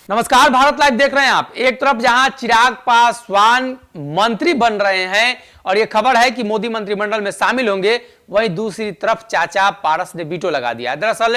नमस्कार, भारत लाइव देख रहे हैं आप। एक तरफ जहां चिराग पासवान मंत्री बन रहे हैं और यह खबर है कि मोदी मंत्रिमंडल में शामिल होंगे, वहीं दूसरी तरफ चाचा पारस ने वीटो लगा दिया। दरअसल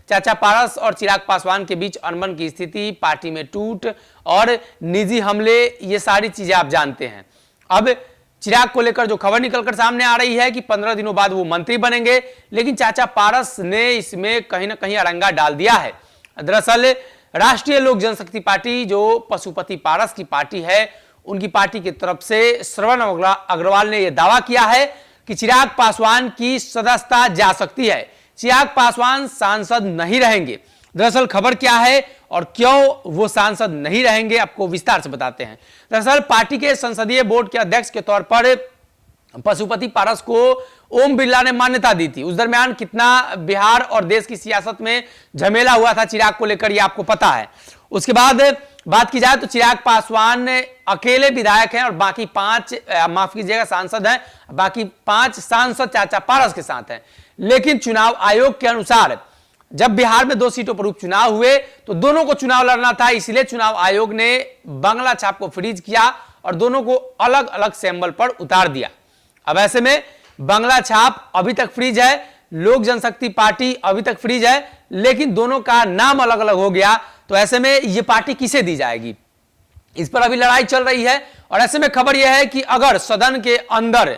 चाचा पारस और चिराग पासवान के बीच अनबन की स्थिति, पार्टी में टूट और निजी हमले, ये सारी चीजें आप जानते हैं। अब चिराग को लेकर जो खबर निकलकर सामने आ रही है कि 15 दिनों बाद वो मंत्री बनेंगे, लेकिन चाचा पारस ने इसमें कहीं ना कहीं अड़ंगा डाल दिया है। दरअसल राष्ट्रीय लोक जनशक्ति पार्टी, जो पशुपति पारस की पार्टी है, उनकी पार्टी की तरफ से श्रवण अग्रवाल ने यह दावा किया है कि चिराग पासवान की सदस्यता जा सकती है, चिराग पासवान सांसद नहीं रहेंगे। दरअसल खबर क्या है और क्यों वो सांसद नहीं रहेंगे, आपको विस्तार से बताते हैं। दरअसल पार्टी के संसदीय बोर्ड के अध्यक्ष के तौर पर पशुपति पारस को ओम बिरला ने मान्यता दी थी। उस दरमियान कितना बिहार और देश की सियासत में झमेला हुआ था चिराग को लेकर, ये आपको पता है। उसके बाद बात की जाए तो चिराग पासवान अकेले विधायक हैं और बाकी 5 माफ कीजिएगा सांसद हैं, बाकी 5 सांसद चाचा पारस के साथ हैं। लेकिन चुनाव आयोग के अनुसार जब बिहार में 2 सीटों पर उपचुनाव हुए तो दोनों को चुनाव लड़ना था, इसलिए चुनाव आयोग ने बंगला छाप को फ्रीज किया और दोनों को अलग अलग सिंबल पर उतार दिया। अब ऐसे में बंगला छाप अभी तक फ्रीज है, लोक जनशक्ति पार्टी अभी तक फ्रीज है, लेकिन दोनों का नाम अलग अलग हो गया। तो ऐसे में यह पार्टी किसे दी जाएगी, इस पर अभी लड़ाई चल रही है। और ऐसे में खबर यह है कि अगर सदन के अंदर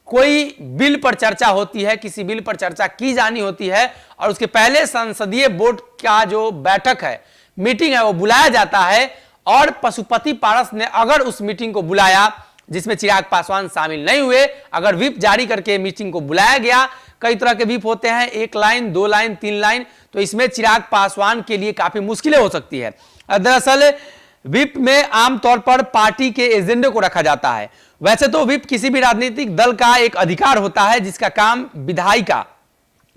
कोई बिल पर चर्चा होती है, किसी बिल पर चर्चा की जानी होती है और उसके पहले संसदीय बोर्ड का जो बैठक है, मीटिंग है, वो बुलाया जाता है और पशुपति पारस ने अगर उस मीटिंग को बुलाया जिसमें चिराग पासवान शामिल नहीं हुए, अगर व्हिप जारी करके मीटिंग को बुलाया गया, कई तरह के व्हिप होते हैं, 1 लाइन 2 लाइन 3 लाइन, तो इसमें चिराग पासवान के लिए काफी मुश्किलें हो सकती है। दरअसल व्हिप में आमतौर पर पार्टी के एजेंडे को रखा जाता है। वैसे तो व्हिप किसी भी राजनीतिक दल का एक अधिकार होता है जिसका काम विधायिका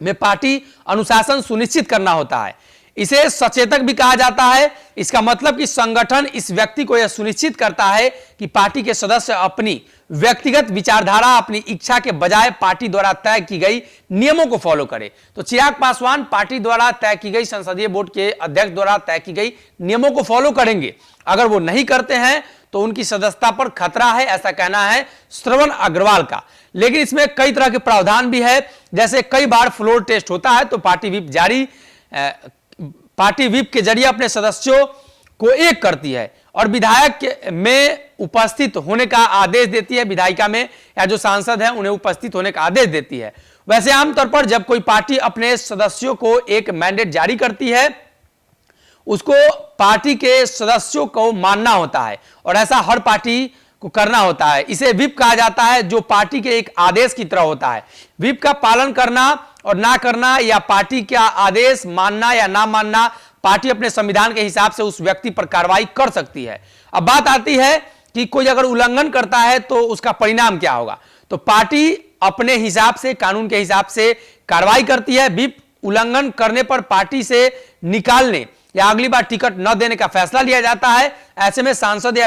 में पार्टी अनुशासन सुनिश्चित करना होता है। इसे सचेतक भी कहा जाता है। इसका मतलब कि संगठन इस व्यक्ति को यह सुनिश्चित करता है कि पार्टी के सदस्य अपनी व्यक्तिगत विचारधारा, अपनी इच्छा के बजाय पार्टी द्वारा तय की गई नियमों को फॉलो करे। तो चिराग पासवान पार्टी द्वारा तय की गई, संसदीय बोर्ड के अध्यक्ष द्वारा तय की गई नियमों को फॉलो करेंगे। अगर वो नहीं करते हैं तो उनकी सदस्यता पर खतरा है, ऐसा कहना है श्रवण अग्रवाल का। लेकिन इसमें कई तरह के प्रावधान भी है, जैसे कई बार फ्लोर टेस्ट होता है तो पार्टी व्हिप के जरिए अपने सदस्यों को एक करती है और विधायक में उपस्थित होने का आदेश देती है, विधायिका में या जो सांसद हैं उन्हें उपस्थित होने का आदेश देती है। वैसे आमतौर पर जब कोई पार्टी अपने सदस्यों को एक मैंडेट जारी करती है, उसको पार्टी के सदस्यों को मानना होता है और ऐसा हर पार्टी को करना होता है। इसे व्हिप कहा जाता है, जो पार्टी के एक आदेश की तरह होता है। व्हिप का पालन करना और ना करना या पार्टी का आदेश मानना या ना मानना, पार्टी अपने संविधान के हिसाब से उस व्यक्ति पर कार्रवाई कर सकती है। अब बात आती है कि कोई अगर उल्लंघन करता है तो उसका परिणाम क्या होगा। तो पार्टी अपने हिसाब से, कानून के हिसाब से कार्रवाई करती है। व्हिप उल्लंघन करने पर पार्टी से निकालने या अगली बार टिकट न देने का फैसला लिया जाता है। ऐसे में सांसद या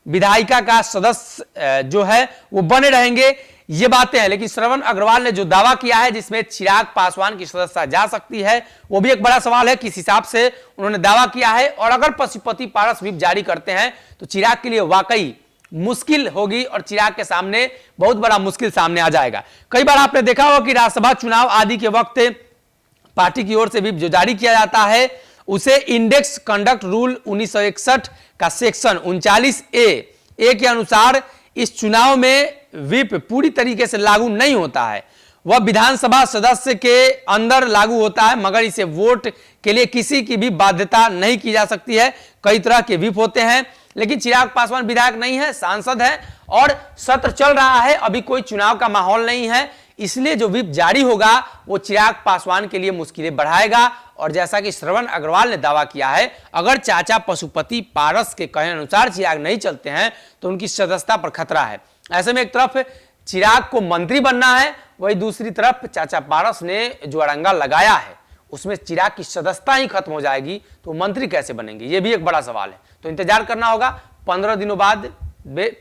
विधायिका का सदस्य जो है वो बने रहेंगे, ये बातें हैं। लेकिन श्रवण अग्रवाल ने जो दावा किया है जिसमें चिराग पासवान की सदस्यता जा सकती है, वो भी एक बड़ा सवाल है किस हिसाब से उन्होंने दावा किया है। और अगर पशुपति पारस व्हिप जारी करते हैं तो चिराग के लिए वाकई मुश्किल होगी और चिराग के सामने बहुत बड़ा मुश्किल सामने आ जाएगा। कई बार आपने देखा होगा कि राज्यसभा चुनाव आदि के वक्त पार्टी की ओर से व्हिप जो जारी किया जाता है उसे इंडेक्स कंडक्ट रूल 1961 का सेक्शन 39A के अनुसार इस चुनाव में व्हिप पूरी तरीके से लागू नहीं होता है। वह विधानसभा सदस्य के अंदर लागू होता है, मगर इसे वोट के लिए किसी की भी बाध्यता नहीं की जा सकती है। कई तरह के व्हिप होते हैं, लेकिन चिराग पासवान विधायक नहीं है, सांसद है और सत्र चल रहा है, अभी कोई चुनाव का माहौल नहीं है, इसलिए जो व्हिप जारी होगा वो चिराग पासवान के लिए मुश्किलें बढ़ाएगा। और जैसा कि श्रवण अग्रवाल ने दावा किया है, अगर चाचा पशुपति पारस के कहने अनुसार चिराग नहीं चलते हैं तो उनकी सदस्यता पर खतरा है। ऐसे में एक तरफ चिराग को मंत्री बनना है, वही दूसरी तरफ चाचा पारस ने जो अड़ंगा लगाया है उसमें चिराग की सदस्यता ही खत्म हो जाएगी, तो मंत्री कैसे बनेंगे, ये भी एक बड़ा सवाल है। तो इंतजार करना होगा। 15 दिनों बाद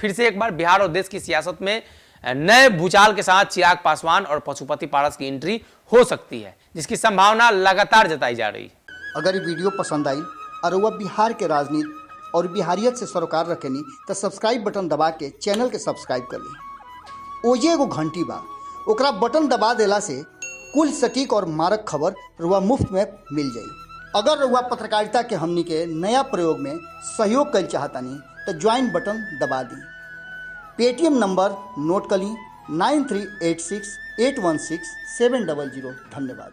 फिर से एक बार बिहार और देश की सियासत में नए भूचाल के साथ चिराग पासवान और पशुपति पारस की एंट्री हो सकती है, जिसकी संभावना लगातार जताई जा रही है। अगर ये वीडियो पसंद आई और वह बिहार के राजनीति और बिहारियत से सरोकार रखेनी तो सब्सक्राइब बटन दबा के चैनल के सब्सक्राइब कर ली। ओजे एगो घंटी बा, ओकरा बटन दबा देला से कुल सटीक और मारक खबर रुआ मुफ्त में मिल जाई। अगर रुआ पत्रकारिता के हमनी के नया प्रयोग में सहयोग कर चाहतानी तो ज्वाइन बटन दबा दी। पेटीएम नंबर नोट कर ली 9386816700। धन्यवाद।